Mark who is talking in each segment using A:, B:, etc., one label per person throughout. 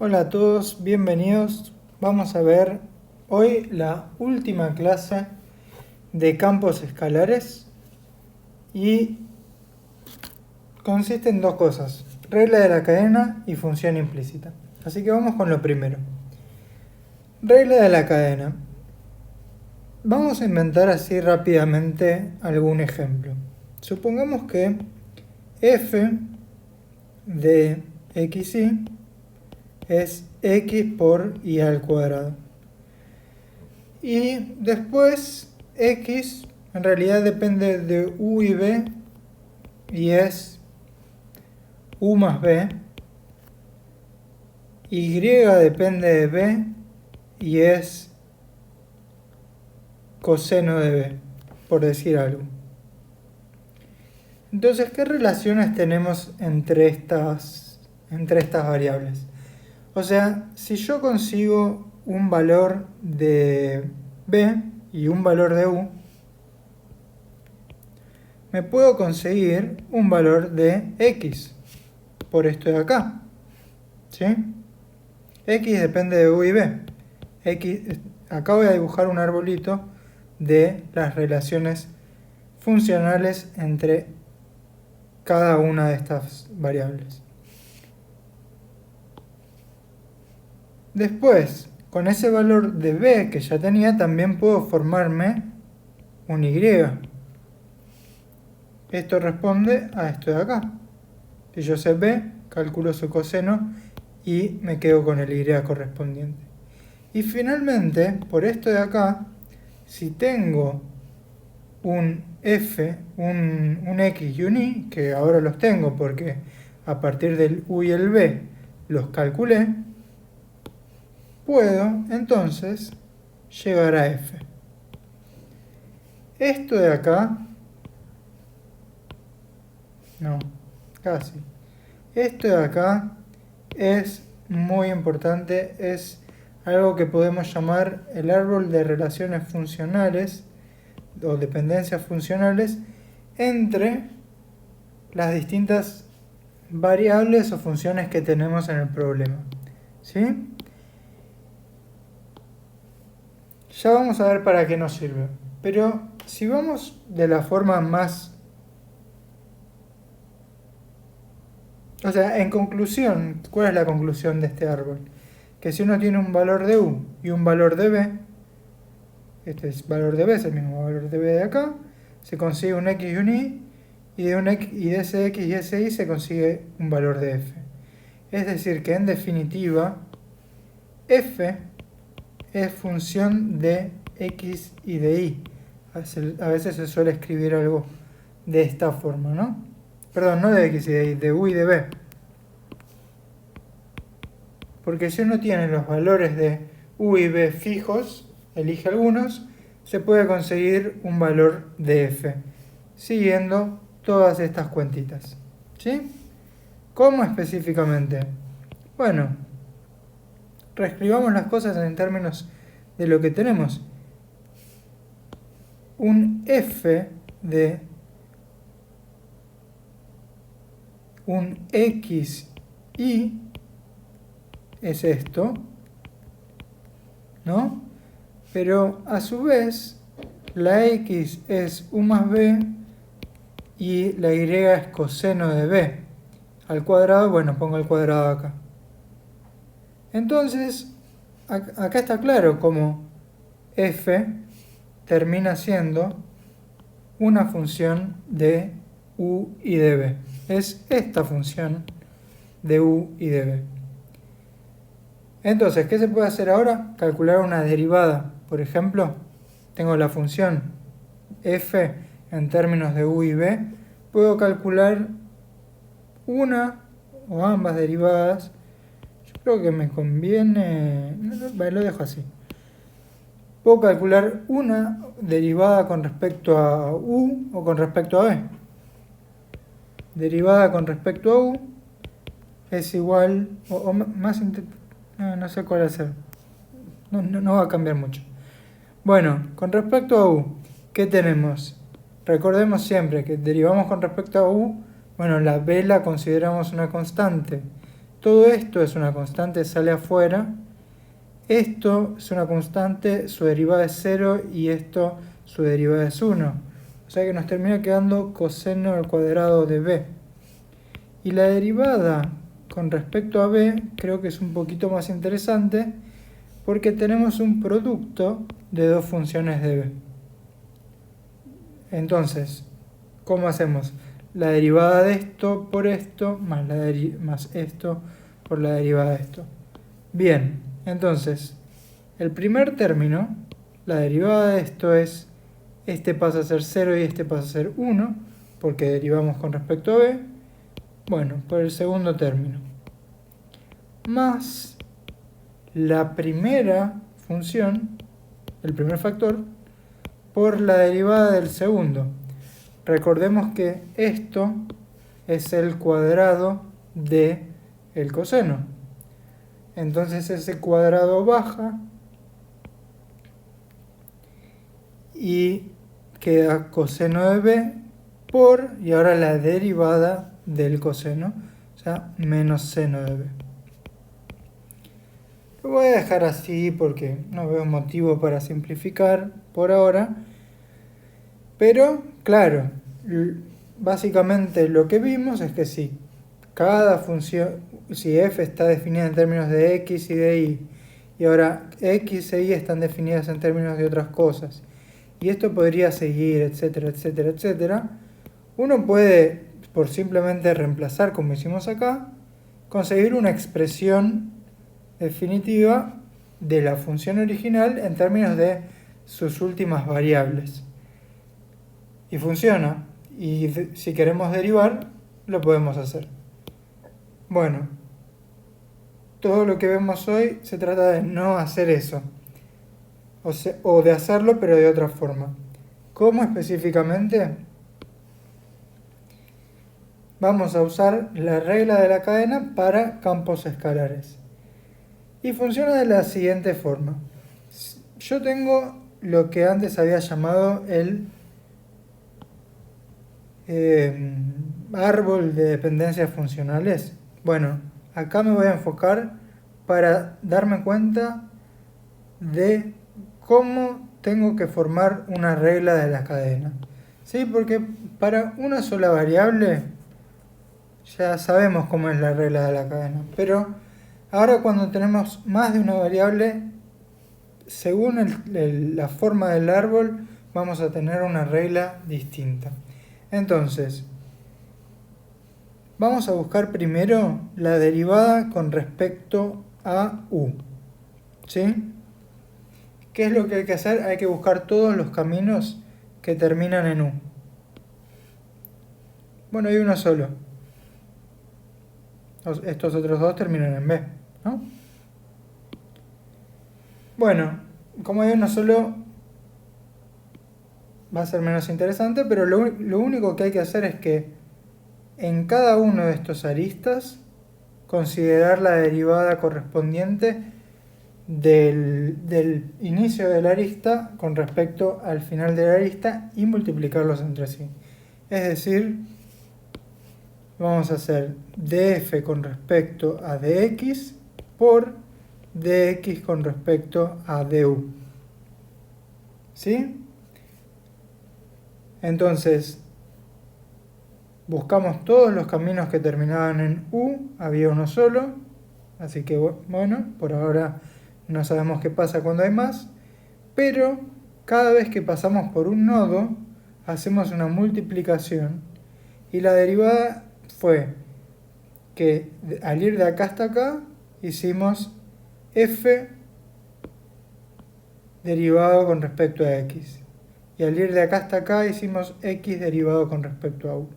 A: Hola a todos, bienvenidos. Vamos a ver hoy la última clase de campos escalares y consiste en dos cosas, regla de la cadena y función implícita. Así que vamos con lo primero. Regla de la cadena. Vamos a inventar así rápidamente algún ejemplo. Supongamos que f de xy es x por y al cuadrado. Y después x en realidad depende de u y b y es u más b. Y depende de b y es coseno de b, por decir algo. Entonces, ¿qué relaciones tenemos entre estas variables? O sea, si yo consigo un valor de b y un valor de u, me puedo conseguir un valor de x por esto de acá. ¿Sí? X depende de u y b. Acá voy a dibujar un arbolito de las relaciones funcionales entre cada una de estas variables. Después, con ese valor de b que ya tenía, también puedo formarme un y. Esto responde a esto de acá. Si yo sé b, calculo su coseno y me quedo con el y correspondiente. Y finalmente, por esto de acá, si tengo un f, un x y un y, que ahora los tengo porque a partir del u y el b los calculé, puedo entonces llegar a f. Esto de acá, no, casi. Esto de acá es muy importante, es algo que podemos llamar el árbol de relaciones funcionales o dependencias funcionales entre las distintas variables o funciones que tenemos en el problema. ¿Sí? Ya vamos a ver para qué nos sirve. Pero si vamos de la forma más... O sea, en conclusión, ¿cuál es la conclusión de este árbol? Que si uno tiene un valor de u y un valor de b, este es valor de b, es el mismo valor de b de acá, se consigue un x y un y, y de ese x y ese y se consigue un valor de f. Es decir, que en definitiva, f es función de x y de y. A veces se suele escribir algo de esta forma, ¿no? Perdón, no de x y de y, de u y de b. Porque si uno tiene los valores de u y b fijos, elige algunos, se puede conseguir un valor de f, siguiendo todas estas cuentitas. ¿Sí? ¿Cómo específicamente? Bueno, reescribamos las cosas en términos de lo que tenemos. Un f de un x y es esto, ¿no? Pero a su vez, la x es u más b y la y es coseno de b. Al cuadrado, bueno, pongo el cuadrado acá. Entonces, acá está claro cómo f termina siendo una función de u y de b. Es esta función de u y de b. Entonces, ¿qué se puede hacer ahora? Calcular una derivada. Por ejemplo, tengo la función f en términos de u y b. Puedo calcular una o ambas derivadas. Yo creo que me conviene... Lo dejo así. Puedo calcular una derivada con respecto a u o con respecto a b. Derivada con respecto a u es igual... o más... No sé cuál hacer. No va a cambiar mucho. Bueno, con respecto a u, ¿qué tenemos? Recordemos siempre que derivamos con respecto a u, bueno, la b la consideramos una constante Todo esto es una constante, sale afuera. Esto es una constante, su derivada es 0 y esto su derivada es 1. O sea que nos termina quedando coseno al cuadrado de b. Y la derivada con respecto a b creo que es un poquito más interesante porque tenemos un producto de dos funciones de b. Entonces, ¿cómo hacemos? La derivada de esto por esto más esto por la derivada de esto. Bien, entonces, el primer término, la derivada de esto es, este pasa a ser 0 y este pasa a ser 1, porque derivamos con respecto a b. Bueno, por el segundo término. Más la primera función, el primer factor, por la derivada del segundo. Recordemos que esto es el cuadrado de el coseno. Entonces ese cuadrado baja y queda coseno de b por, y ahora la derivada del coseno, o sea, menos seno de b. Lo voy a dejar así porque no veo motivo para simplificar por ahora. Pero, claro, básicamente lo que vimos es que si cada función, si f está definida en términos de x y de y, y ahora x e y están definidas en términos de otras cosas, y esto podría seguir, etcétera, etcétera, etcétera, uno puede, por simplemente reemplazar como hicimos acá, conseguir una expresión definitiva de la función original en términos de sus últimas variables. Y funciona. Y si queremos derivar, lo podemos hacer. Bueno, todo lo que vemos hoy se trata de no hacer eso. O de hacerlo, pero de otra forma. ¿Cómo específicamente? Vamos a usar la regla de la cadena para campos escalares. Y funciona de la siguiente forma. Yo tengo lo que antes había llamado el árbol de dependencias funcionales. Bueno, acá me voy a enfocar para darme cuenta de cómo tengo que formar una regla de la cadena. ¿Sí? Porque para una sola variable ya sabemos cómo es la regla de la cadena. Pero ahora cuando tenemos más de una variable, según la forma del árbol, vamos a tener una regla distinta. Entonces, vamos a buscar primero la derivada con respecto a u. ¿Sí? ¿Qué es lo que hay que hacer? Hay que buscar todos los caminos que terminan en u. Bueno, hay uno solo. Estos otros dos terminan en b, ¿no? Bueno, como hay uno solo, va a ser menos interesante, pero lo único que hay que hacer es que en cada uno de estos aristas considerar la derivada correspondiente del inicio de la arista con respecto al final de la arista y multiplicarlos entre sí. Es decir, vamos a hacer df con respecto a dx por dx con respecto a du. ¿Sí? Entonces, buscamos todos los caminos que terminaban en u, había uno solo, así que bueno, por ahora no sabemos qué pasa cuando hay más, pero cada vez que pasamos por un nodo, hacemos una multiplicación y la derivada fue que al ir de acá hasta acá, hicimos f derivado con respecto a x. Y al ir de acá hasta acá, hicimos x derivado con respecto a u.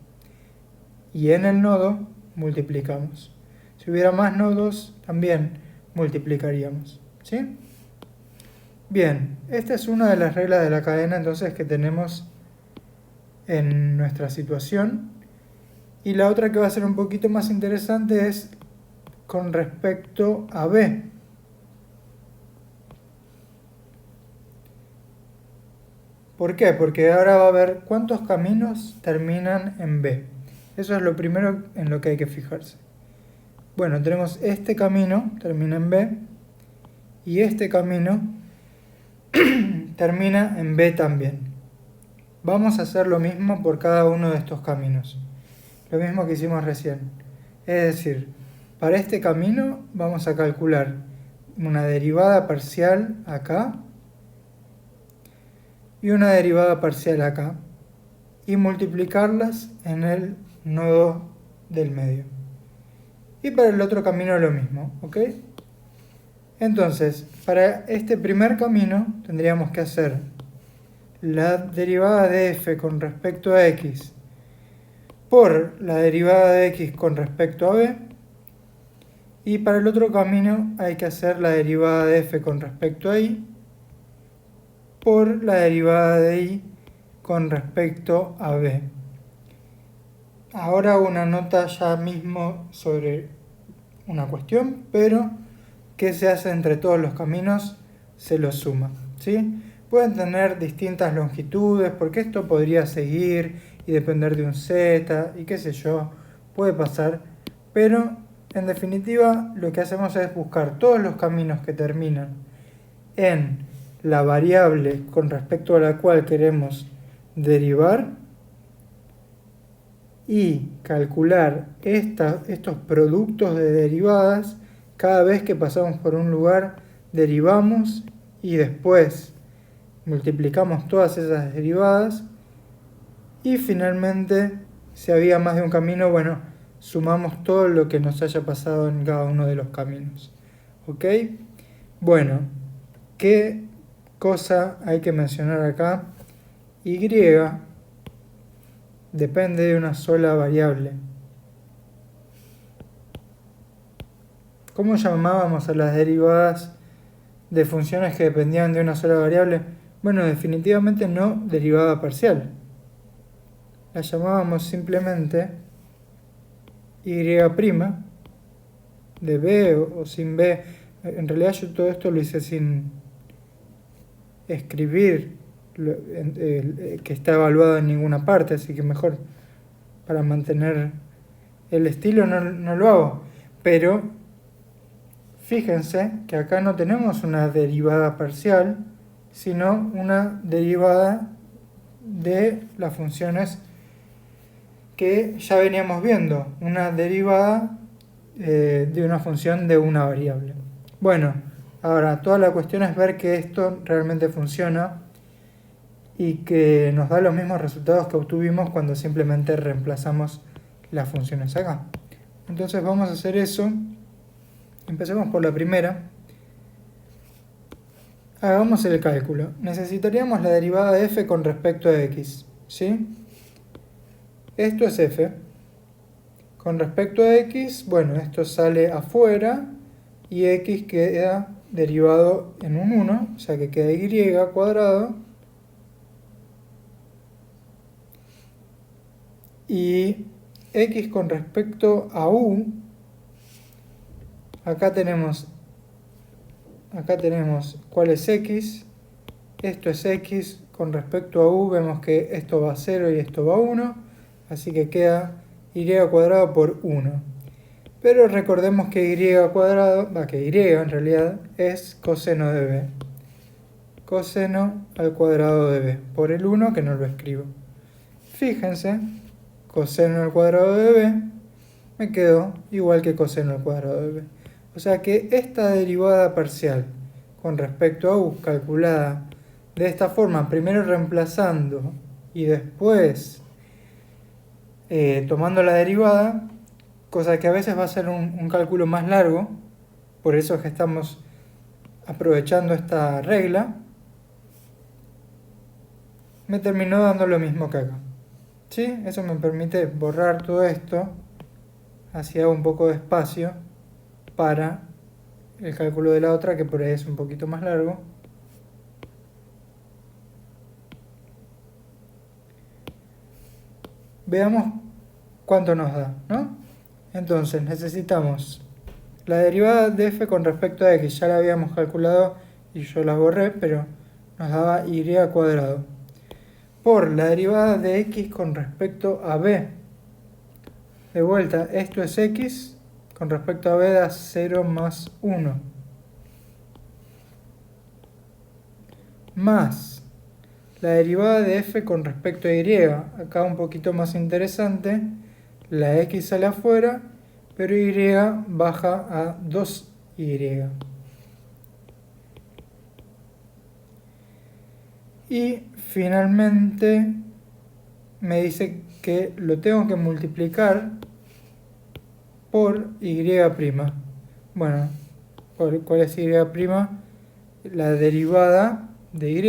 A: Y en el nodo multiplicamos. Si hubiera más nodos, también multiplicaríamos. ¿Sí? Bien, esta es una de las reglas de la cadena entonces que tenemos en nuestra situación. Y la otra que va a ser un poquito más interesante es con respecto a b. ¿Por qué? Porque ahora va a ver cuántos caminos terminan en b. Eso es lo primero en lo que hay que fijarse. Bueno, tenemos este camino, termina en B, y este camino termina en B también. Vamos a hacer lo mismo por cada uno de estos caminos. Lo mismo que hicimos recién. Es decir, para este camino vamos a calcular una derivada parcial acá y una derivada parcial acá y multiplicarlas en el nodo del medio. Y para el otro camino lo mismo, ¿ok? Entonces, para este primer camino tendríamos que hacer la derivada de f con respecto a x por la derivada de x con respecto a b, y para el otro camino hay que hacer la derivada de f con respecto a y por la derivada de y con respecto a b. Ahora una nota ya mismo sobre una cuestión, pero ¿qué se hace entre todos los caminos? Se los suma, ¿sí? Pueden tener distintas longitudes, porque esto podría seguir y depender de un z y qué sé yo, puede pasar, pero en definitiva lo que hacemos es buscar todos los caminos que terminan en la variable con respecto a la cual queremos derivar y calcular estos productos de derivadas. Cada vez que pasamos por un lugar derivamos y después multiplicamos todas esas derivadas, y finalmente si había más de un camino, bueno, sumamos todo lo que nos haya pasado en cada uno de los caminos. ¿Ok? Bueno, ¿qué cosa hay que mencionar acá? Y depende de una sola variable. ¿Cómo llamábamos a las derivadas de funciones que dependían de una sola variable? Bueno, definitivamente no derivada parcial. La llamábamos simplemente y' de b o sin b. En realidad yo todo esto lo hice sin escribir que está evaluado en ninguna parte, así que mejor para mantener el estilo no lo hago. Pero fíjense que acá no tenemos una derivada parcial, sino una derivada de las funciones que ya veníamos viendo, una derivada de una función de una variable. Bueno, ahora toda la cuestión es ver que esto realmente funciona y que nos da los mismos resultados que obtuvimos cuando simplemente reemplazamos las funciones acá. Entonces vamos a hacer eso. Empecemos por la primera. Hagamos el cálculo. Necesitaríamos la derivada de f con respecto a x, ¿sí? Esto es f. Con respecto a x, bueno, esto sale afuera y x queda derivado en un 1, o sea que queda y cuadrado. Y x con respecto a u, acá tenemos cuál es x, esto es x, con respecto a u vemos que esto va a 0 y esto va a 1, así que queda y cuadrado por 1. Pero recordemos que y cuadrado, que y en realidad es coseno de b. Coseno al cuadrado de b, por el 1 que no lo escribo. Fíjense, coseno al cuadrado de b me quedó igual que coseno al cuadrado de b. O sea que esta derivada parcial con respecto a u calculada de esta forma, primero reemplazando y después tomando la derivada, cosa que a veces va a ser un cálculo más largo, por eso es que estamos aprovechando esta regla, me terminó dando lo mismo que acá. ¿Sí? Eso me permite borrar todo esto, así hago un poco de espacio para el cálculo de la otra, que por ahí es un poquito más largo. Veamos cuánto nos da, ¿no? Entonces necesitamos la derivada de f con respecto a x, ya la habíamos calculado y yo la borré, pero nos daba y cuadrado, por la derivada de x con respecto a b. De vuelta, esto es x con respecto a b da 0 más 1. Más la derivada de f con respecto a y. Acá un poquito más interesante. La x sale afuera, pero y baja a 2y. Y finalmente me dice que lo tengo que multiplicar por y'. Bueno, ¿cuál es y'? La derivada de y,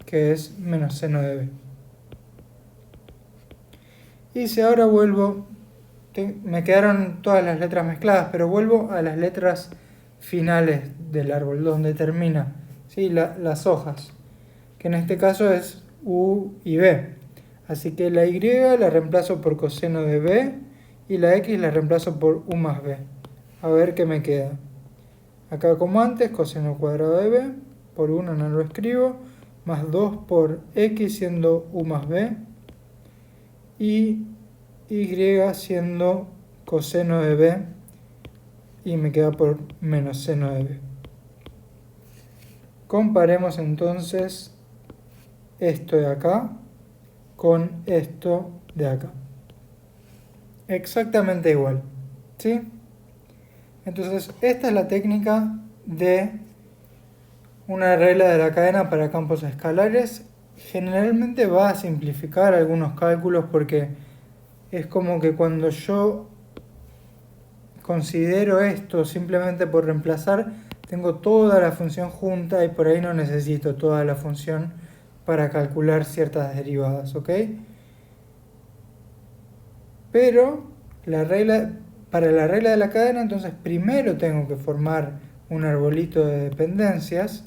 A: que es menos seno de b. Y si ahora vuelvo, me quedaron todas las letras mezcladas, pero vuelvo a las letras finales del árbol, donde termina, ¿sí? Las hojas, que en este caso es u y b. Así que la y la reemplazo por coseno de b y la x la reemplazo por u más b. A ver qué me queda. Acá como antes, coseno cuadrado de b, por 1 no lo escribo, más 2 por x siendo u más b, y y siendo coseno de b, y me queda por menos seno de b. Comparemos entonces esto de acá con esto de acá. Exactamente igual, ¿sí? Entonces, esta es la técnica de una regla de la cadena para campos escalares. Generalmente va a simplificar algunos cálculos porque es como que cuando yo considero esto simplemente por reemplazar, tengo toda la función junta y por ahí no necesito toda la función para calcular ciertas derivadas, ¿ok? Pero para la regla de la cadena, entonces primero tengo que formar un arbolito de dependencias,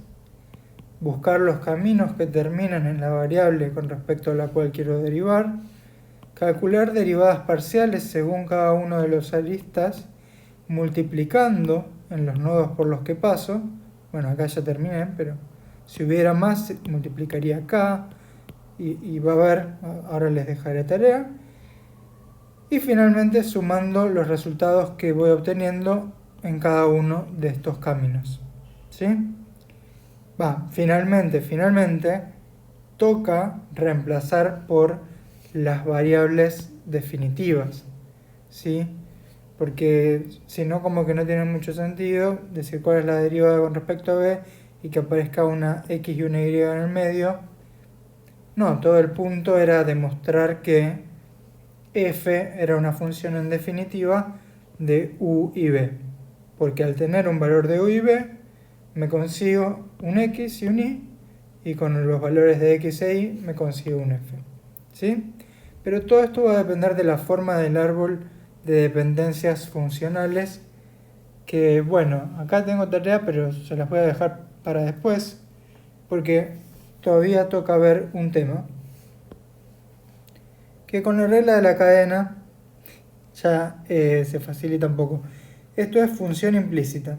A: buscar los caminos que terminan en la variable con respecto a la cual quiero derivar, calcular derivadas parciales según cada uno de los aristas, multiplicando en los nodos por los que paso. Bueno, acá ya terminé, pero si hubiera más, multiplicaría acá, y va a haber, ahora les dejaré tarea. Y finalmente sumando los resultados que voy obteniendo en cada uno de estos caminos. ¿Sí? Finalmente toca reemplazar por las variables definitivas. ¿Sí? Porque si no, como que no tiene mucho sentido decir cuál es la derivada con respecto a b y que aparezca una x y una y en el medio. No, todo el punto era demostrar que f era una función en definitiva de u y b, porque al tener un valor de u y b me consigo un x y un y con los valores de x e y me consigo un f, ¿sí? Pero todo esto va a depender de la forma del árbol de dependencias funcionales, que bueno, acá tengo tarea pero se las voy a dejar para después porque todavía toca ver un tema que con la regla de la cadena ya se facilita un poco. Esto es función implícita.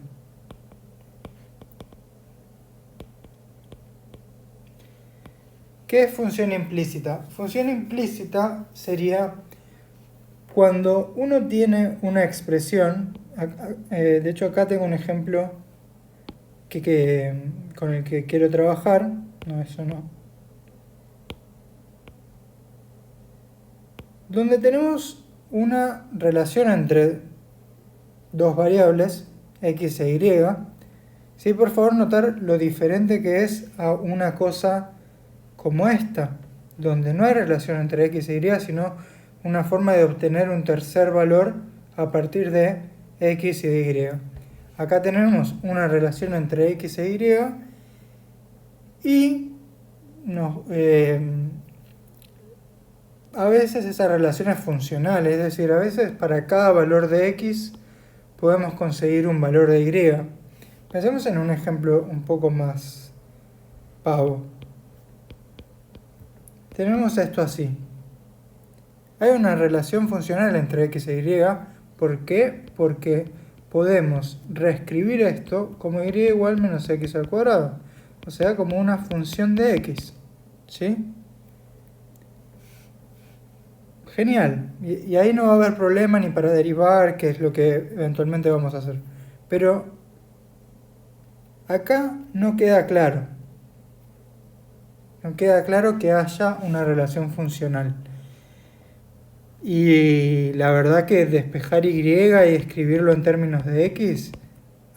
A: ¿Qué es función implícita? Función implícita sería cuando uno tiene una expresión, de hecho acá tengo un ejemplo con el que quiero trabajar, no, eso no, donde tenemos una relación entre dos variables, x e y. Sí, por favor notar lo diferente que es a una cosa como esta, donde no hay relación entre x e y, sino una forma de obtener un tercer valor a partir de x y y. Acá tenemos una relación entre x e y a veces esa relación es funcional, es decir, a veces para cada valor de x podemos conseguir un valor de y. Pensemos en un ejemplo un poco más pavo. Tenemos esto así. Hay una relación funcional entre x e y. ¿Por qué? Porque podemos reescribir esto como y igual menos x al cuadrado. O sea, como una función de x. ¿Sí? Genial. Y ahí no va a haber problema ni para derivar, que es lo que eventualmente vamos a hacer. Pero acá no queda claro. No queda claro que haya una relación funcional. Y la verdad que despejar y escribirlo en términos de x,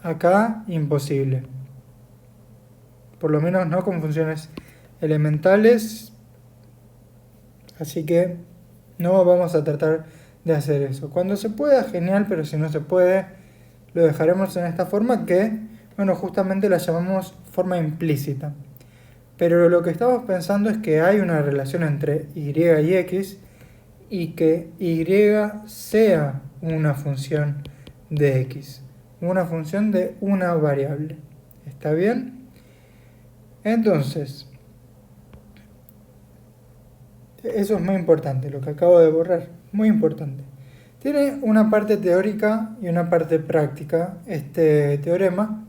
A: acá imposible. Por lo menos no con funciones elementales. Así que no vamos a tratar de hacer eso. Cuando se pueda, genial, pero si no se puede, lo dejaremos en esta forma que, bueno, justamente la llamamos forma implícita. Pero lo que estamos pensando es que hay una relación entre y y x y que y sea una función de x, una función de una variable. ¿Está bien? Entonces, eso es muy importante, lo que acabo de borrar, muy importante. Tiene una parte teórica y una parte práctica este teorema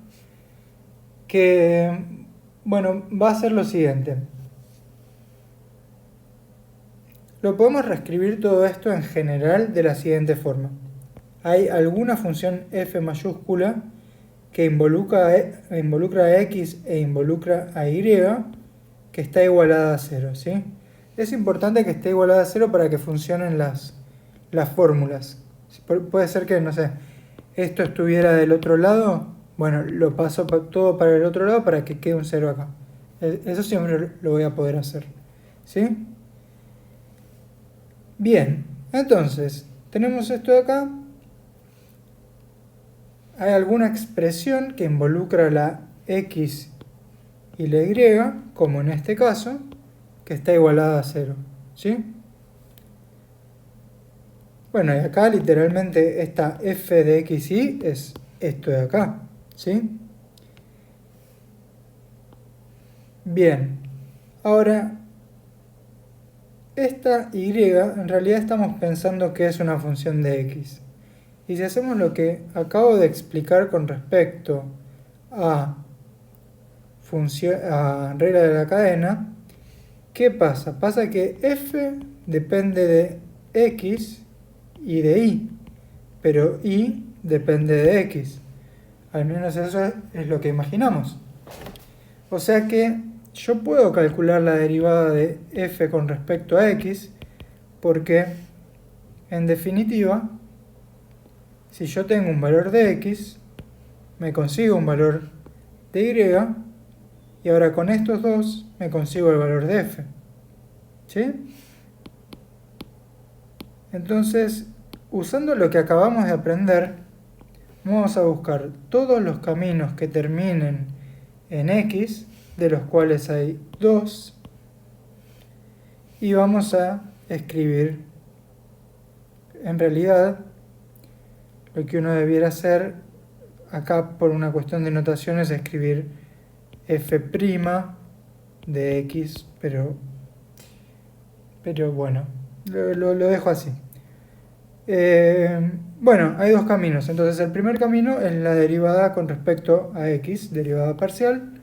A: que, bueno, va a ser lo siguiente. Lo podemos reescribir todo esto en general de la siguiente forma. Hay alguna función f mayúscula que involucra a x e involucra a y que está igualada a 0, ¿sí? Es importante que esté igualada a 0 para que funcionen las fórmulas. Puede ser que, no sé, esto estuviera del otro lado, bueno, lo paso todo para el otro lado para que quede un 0 acá. Eso siempre lo voy a poder hacer, ¿sí? Bien, entonces, tenemos esto de acá. Hay alguna expresión que involucra la x y la y, como en este caso, que está igualada a 0, ¿sí? Bueno, y acá literalmente esta f de x y es esto de acá, ¿sí? Bien, ahora, esta y en realidad estamos pensando que es una función de x. Y si hacemos lo que acabo de explicar con respecto a, a regla de la cadena, ¿qué pasa? Pasa que f depende de x y de y, pero y depende de x. Al menos eso es lo que imaginamos. O sea que yo puedo calcular la derivada de f con respecto a x porque, en definitiva, si yo tengo un valor de x, me consigo un valor de y ahora con estos dos me consigo el valor de f. ¿Sí? Entonces, usando lo que acabamos de aprender, vamos a buscar todos los caminos que terminen en x, de los cuales hay 2, y vamos a escribir, en realidad, lo que uno debiera hacer acá por una cuestión de notación es escribir f' de x, pero bueno, lo dejo así. Bueno, hay dos caminos. Entonces el primer camino es la derivada con respecto a x, derivada parcial,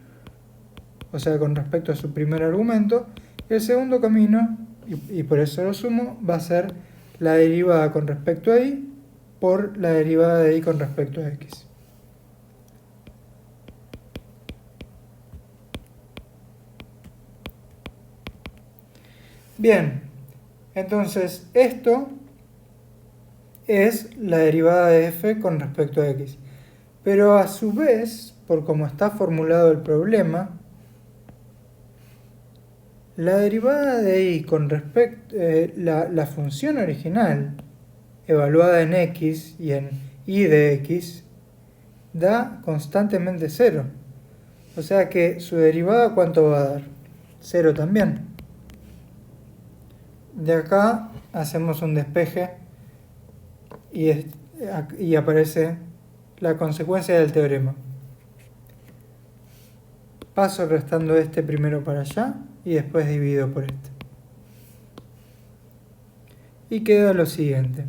A: o sea, con respecto a su primer argumento. Y el segundo camino, y por eso lo sumo, va a ser la derivada con respecto a y por la derivada de y con respecto a x. Bien, entonces esto es la derivada de f con respecto a x. Pero a su vez, por cómo está formulado el problema, la derivada de y con respecto la función original evaluada en x y en y de x da constantemente 0. O sea que su derivada, ¿cuánto va a dar? 0 también. De acá hacemos un despeje y aparece la consecuencia del teorema. Paso restando este primero para allá y después divido por este. Y queda lo siguiente.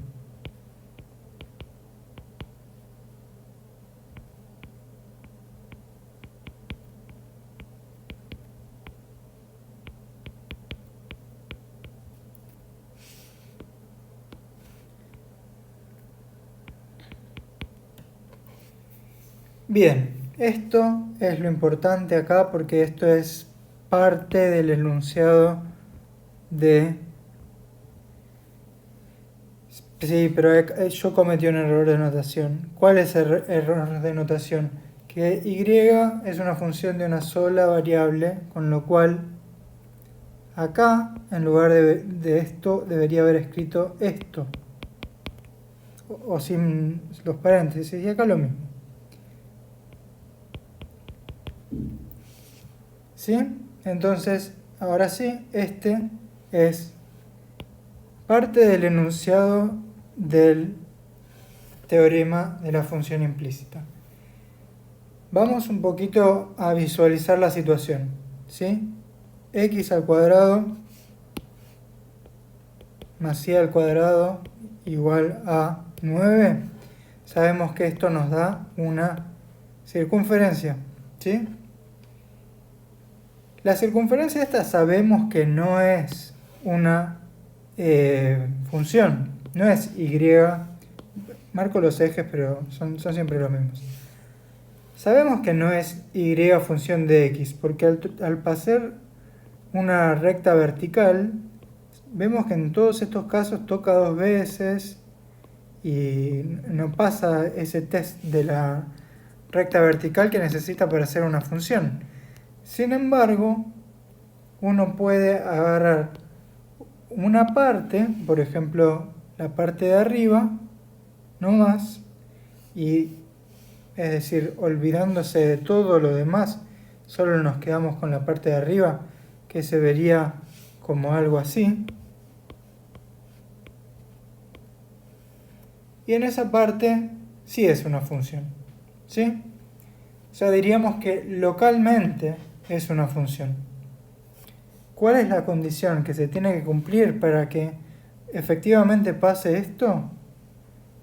A: Bien, esto es lo importante acá porque esto es parte del enunciado de... Sí, pero yo cometí un error de notación. ¿Cuál es el error de notación? Que y es una función de una sola variable, con lo cual acá, en lugar de esto, debería haber escrito esto. O sin los paréntesis, y acá lo mismo. ¿Sí? Entonces, ahora sí, este es parte del enunciado del teorema de la función implícita. Vamos un poquito a visualizar la situación. ¿Sí? X al cuadrado más y al cuadrado igual a 9. Sabemos que esto nos da una circunferencia. ¿Sí? La circunferencia esta sabemos que no es una función, no es y. Marco los ejes, pero son siempre los mismos. Sabemos que no es y función de x, porque al pasar una recta vertical, vemos que en todos estos casos toca dos veces y no pasa ese test de la recta vertical que necesita para hacer una función. Sin embargo, uno puede agarrar una parte, por ejemplo, la parte de arriba, no más, y es decir, olvidándose de todo lo demás, solo nos quedamos con la parte de arriba, que se vería como algo así. Y en esa parte sí es una función, ¿sí? O sea, diríamos que localmente es una función. ¿Cuál es la condición que se tiene que cumplir para que efectivamente pase esto?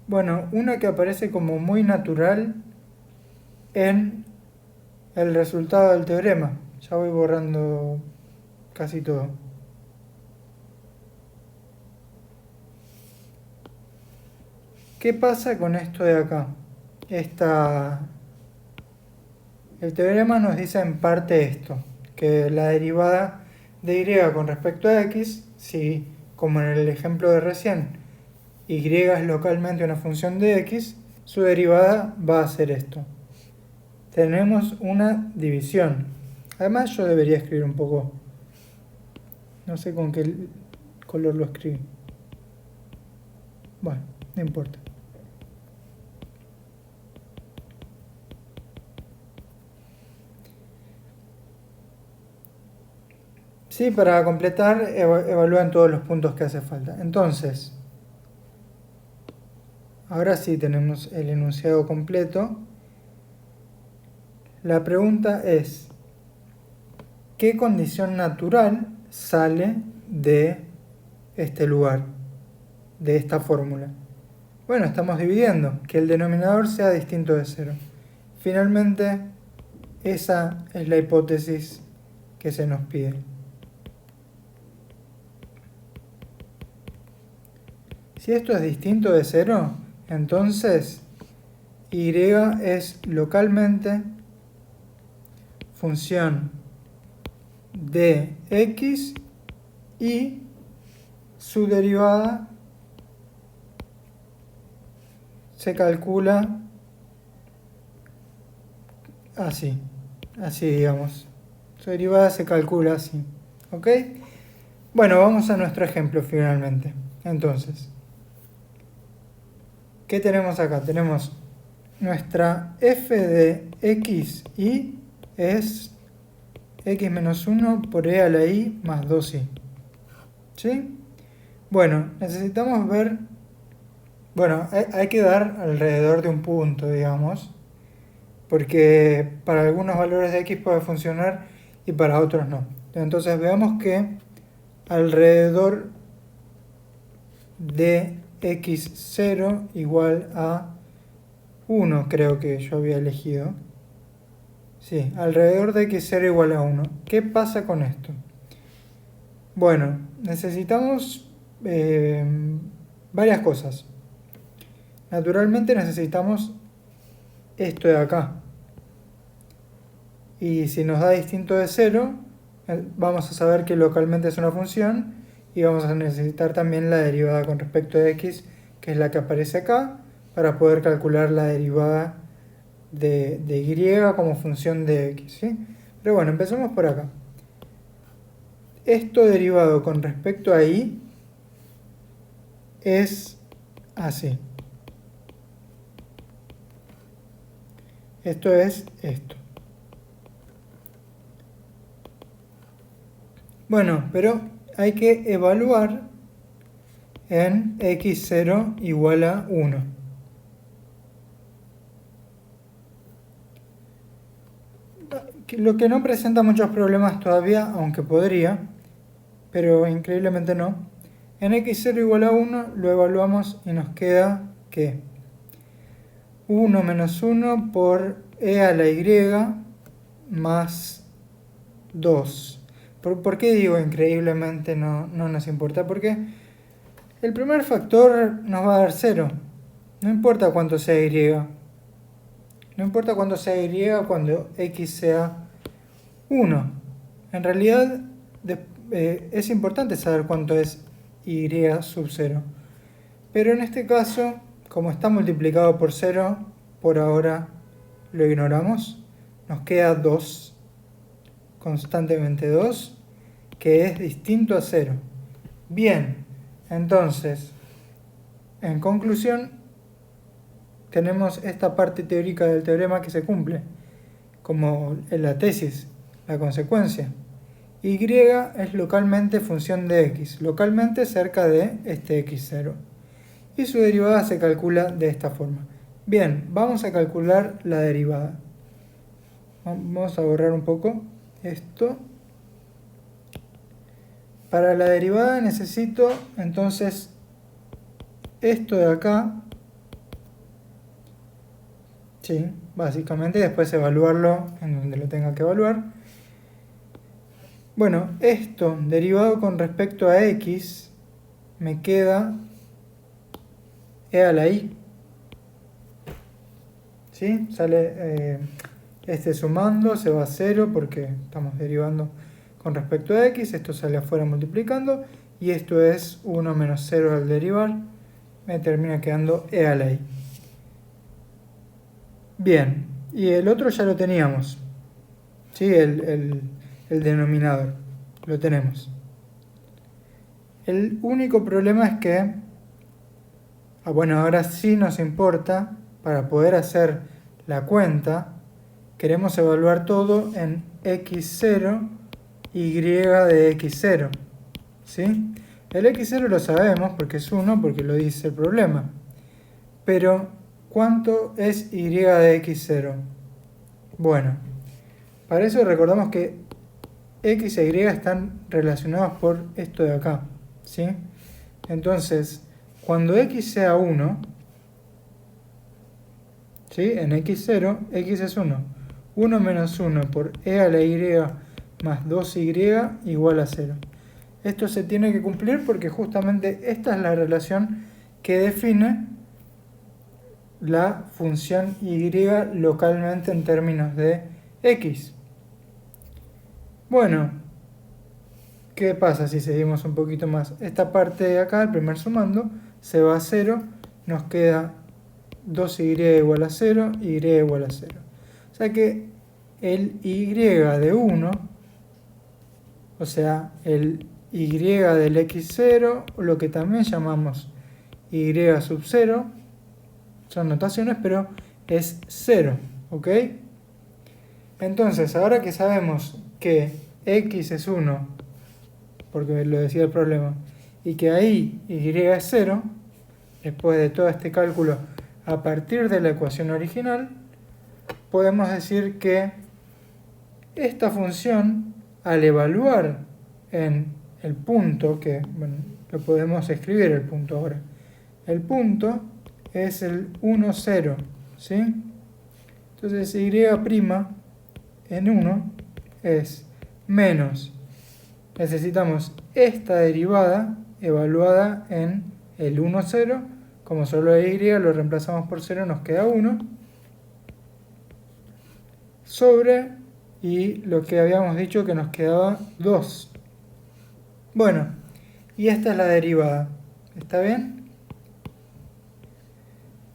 A: Bueno, una que aparece como muy natural en el resultado del teorema. Ya voy borrando casi todo. ¿Qué pasa con esto de acá? El teorema nos dice en parte esto, que la derivada de y con respecto a x, si, como en el ejemplo de recién, y es localmente una función de x, su derivada va a ser esto. Tenemos una división. Además yo debería escribir un poco, no sé con qué color lo escribí. Bueno, no importa. Sí, para completar, evalúan todos los puntos que hace falta. Entonces, ahora sí tenemos el enunciado completo. La pregunta es, ¿qué condición natural sale de este lugar, de esta fórmula? Bueno, estamos dividiendo, que el denominador sea distinto de 0. Finalmente, esa es la hipótesis que se nos pide. Si esto es distinto de 0, entonces y es localmente función de x y su derivada se calcula así digamos. Su derivada se calcula así. ¿Ok? Bueno, vamos a nuestro ejemplo finalmente. Entonces, ¿qué tenemos acá? Tenemos nuestra f de x y es x menos 1 por e a la i más 2i. ¿Sí? Bueno, necesitamos ver... Bueno, hay que dar alrededor de un punto, digamos, porque para algunos valores de x puede funcionar y para otros no. Entonces veamos que alrededor de x0 igual a 1, creo que yo había elegido. Sí, alrededor de x0 igual a 1. ¿Qué pasa con esto? Bueno, necesitamos varias cosas. Naturalmente necesitamos esto de acá, Y si nos da distinto de 0, vamos a saber que localmente es una función y vamos a necesitar también la derivada con respecto a x, que es la que aparece acá, para poder calcular la derivada de y como función de x, ¿sí? Pero bueno, empecemos por acá. Esto derivado con respecto a y es así. Esto es esto. Bueno, pero hay que evaluar en x0 igual a 1. Lo que no presenta muchos problemas todavía, aunque podría, pero increíblemente no. En x0 igual a 1 lo evaluamos y nos queda que 1 menos 1 por e a la y más 2. ¿Por qué digo increíblemente no nos importa? Porque el primer factor nos va a dar 0. No importa cuánto sea y. No importa cuánto sea y cuando x sea 1. En realidad es importante saber cuánto es y sub 0. Pero en este caso, como está multiplicado por 0, por ahora lo ignoramos. Nos queda 2, constantemente 2, que es distinto a 0. Bien, entonces, en conclusión, tenemos esta parte teórica del teorema que se cumple, como en la tesis, la consecuencia. Y es localmente función de x, localmente cerca de este x0. Y su derivada se calcula de esta forma. Bien, vamos a calcular la derivada. Vamos a borrar un poco esto. Para la derivada necesito entonces esto de acá. Sí, básicamente después evaluarlo en donde lo tenga que evaluar. Bueno, esto derivado con respecto a x me queda e a la y. ¿Sí? Sale este sumando, se va a 0 porque estamos derivando con respecto a x. Esto sale afuera multiplicando. Y esto es 1 menos 0 al derivar. Me termina quedando e a la y. Bien, y el otro ya lo teníamos. ¿Sí? El denominador. Lo tenemos. El único problema es que, bueno, ahora sí nos importa, para poder hacer la cuenta, queremos evaluar todo en x0, y de x0. ¿Sí? El x0 lo sabemos porque es 1, porque lo dice el problema. Pero, ¿cuánto es y de x0? Bueno, para eso recordamos que x e y están relacionados por esto de acá. ¿Sí? Entonces, cuando x sea 1, ¿sí? En x0, x es 1. 1 menos 1 por e a la y más 2y igual a 0. Esto se tiene que cumplir porque justamente esta es la relación que define la función y localmente en términos de x. Bueno, ¿qué pasa si seguimos un poquito más? Esta parte de acá, el primer sumando, se va a 0, nos queda 2y igual a 0, y igual a 0. O sea que el y de 1, o sea, el y del x0, o lo que también llamamos y sub 0, son notaciones, pero es 0, ¿ok? Entonces, ahora que sabemos que x es 1, porque lo decía el problema, y que ahí y es 0, después de todo este cálculo a partir de la ecuación original, podemos decir que esta función, al evaluar en el punto, que bueno, lo podemos escribir el punto ahora, el punto es el 1, 0, ¿sí? Entonces y' en 1 es menos, necesitamos esta derivada evaluada en el 1, 0, como solo es y, lo reemplazamos por 0, nos queda 1, sobre y lo que habíamos dicho que nos quedaba 2. Bueno, y esta es la derivada. ¿Está bien?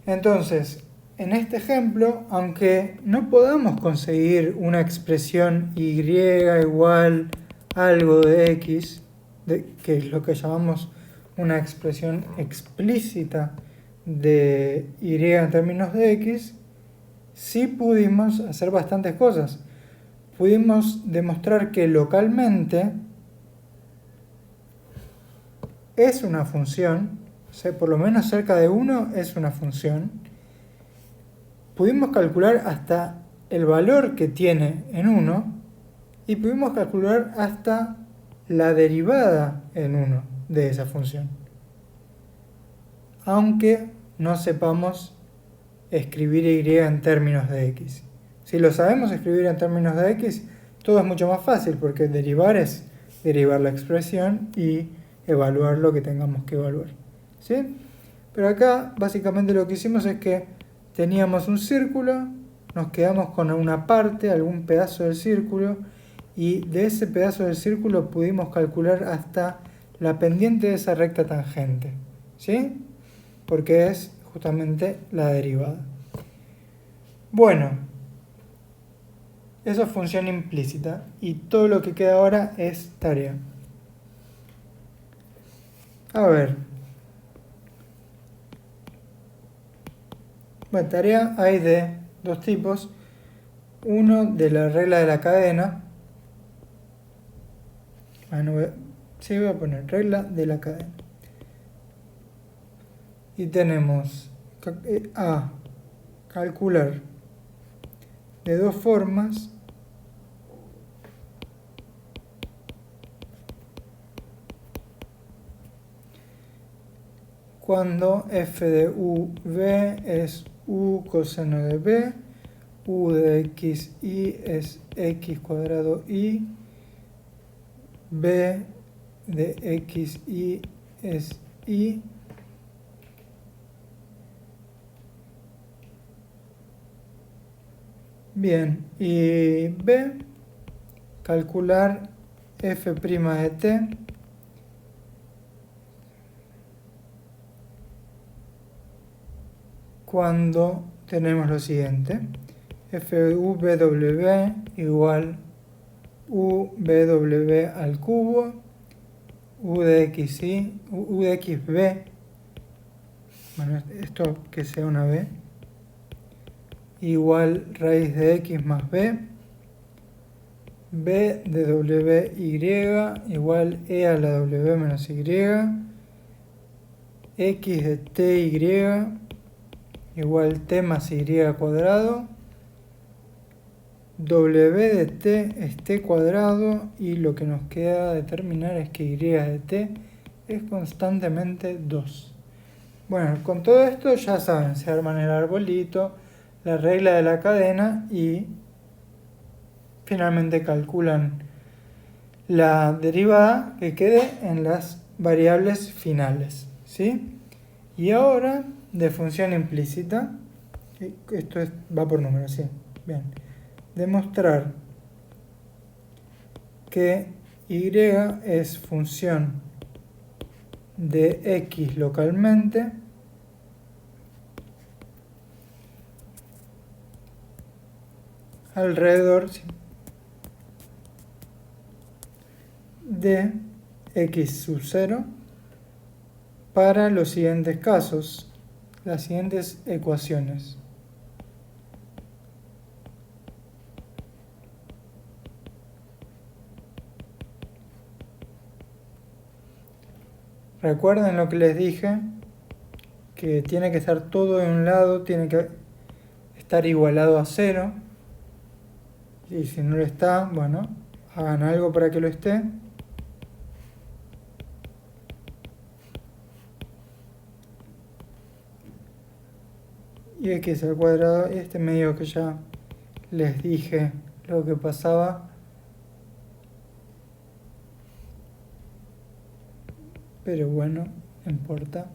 A: Entonces, en este ejemplo, aunque no podamos conseguir una expresión y igual algo de x, que es lo que llamamos una expresión explícita de y en términos de x, sí pudimos hacer bastantes cosas. Pudimos demostrar que localmente es una función, o sea, por lo menos cerca de 1 es una función. Pudimos calcular hasta el valor que tiene en 1 y pudimos calcular hasta la derivada en 1 de esa función. Aunque no sepamos escribir y en términos de x. Si lo sabemos escribir en términos de x, todo es mucho más fácil porque derivar es derivar la expresión y evaluar lo que tengamos que evaluar. ¿Sí? Pero acá básicamente lo que hicimos es que teníamos un círculo, nos quedamos con una parte, algún pedazo del círculo, y de ese pedazo del círculo pudimos calcular hasta la pendiente de esa recta tangente. ¿Sí? Porque es justamente la derivada. Bueno, eso es función implícita y todo lo que queda ahora es tarea. A ver. Bueno, tarea hay de dos tipos. Uno de la regla de la cadena. Voy a poner regla de la cadena. Y tenemos a calcular de dos formas cuando f de v es u coseno de b, u de x y es x cuadrado y, b de x y es y, bien, y b, calcular f' de t cuando tenemos lo siguiente: fvw igual uw al cubo, u de xy, u de xb, bueno, esto que sea una b, igual raíz de x más b, b de wy igual e a la w menos y, x de ty igual t más y cuadrado, w de t es t cuadrado y lo que nos queda determinar es que y de t es constantemente 2. Bueno, con todo esto ya saben, se arman el arbolito, la regla de la cadena y finalmente calculan la derivada que quede en las variables finales. ¿Sí? Y ahora de función implícita, esto va por números, ¿sí? Bien. Demostrar que y es función de x localmente alrededor de x sub 0 para los siguientes casos, las siguientes ecuaciones. Recuerden lo que les dije, que tiene que estar todo en un lado, tiene que estar igualado a 0. Y si no lo está, bueno, hagan algo para que lo esté. Y x al cuadrado, y este medio que ya les dije lo que pasaba. Pero bueno, no importa.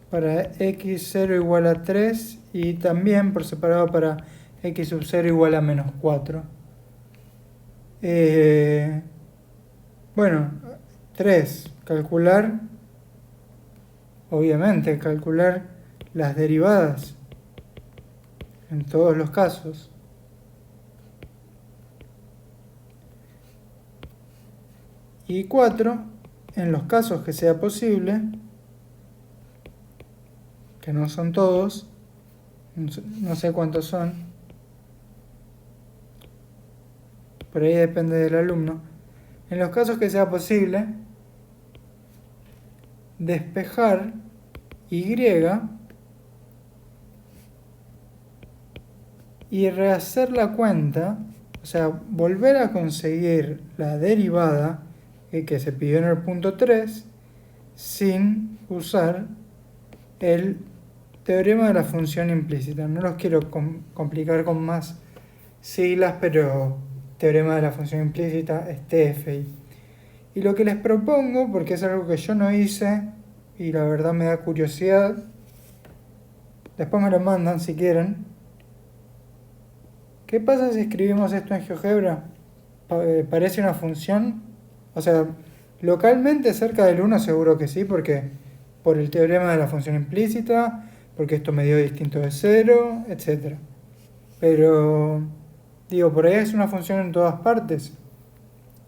A: Para x0 igual a 3 y también por separado para x sub 0 igual a menos 4. Bueno, 3. Calcular, obviamente, calcular las derivadas en todos los casos. Y 4, en los casos que sea posible, que no son todos, no sé cuántos son, por ahí depende del alumno, en los casos que sea posible, despejar y y rehacer la cuenta, o sea, volver a conseguir la derivada que se pidió en el punto 3 sin usar el teorema de la función implícita. No los quiero complicar con más siglas, pero teorema de la función implícita es TFI. Y lo que les propongo, porque es algo que yo no hice y la verdad me da curiosidad, después me lo mandan si quieren. ¿Qué pasa si escribimos esto en GeoGebra? ¿Parece una función? O sea, localmente cerca del 1 seguro que sí, porque por el teorema de la función implícita, porque esto me dio distinto de 0, etc. Pero, digo, por ahí es una función en todas partes.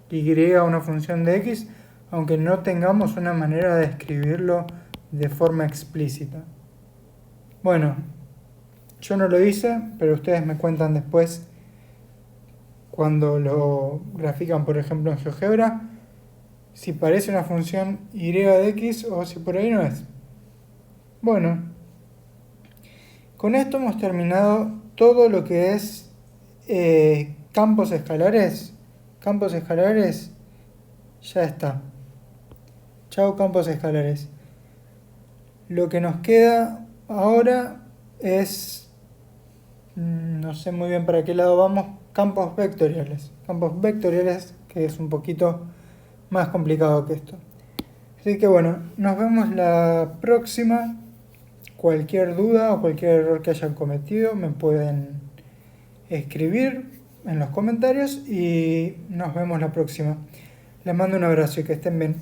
A: Y una función de x, aunque no tengamos una manera de escribirlo de forma explícita. Bueno, yo no lo hice, pero ustedes me cuentan después cuando lo grafican, por ejemplo, en GeoGebra, si parece una función y de x o si por ahí no es. Bueno, con esto hemos terminado todo lo que es campos escalares. Campos escalares, ya está. Chao campos escalares. Lo que nos queda ahora es, no sé muy bien para qué lado vamos, campos vectoriales. Campos vectoriales, que es un poquito más complicado que esto. Así que bueno, nos vemos la próxima. Cualquier duda o cualquier error que hayan cometido me pueden escribir en los comentarios y nos vemos la próxima. Les mando un abrazo y que estén bien.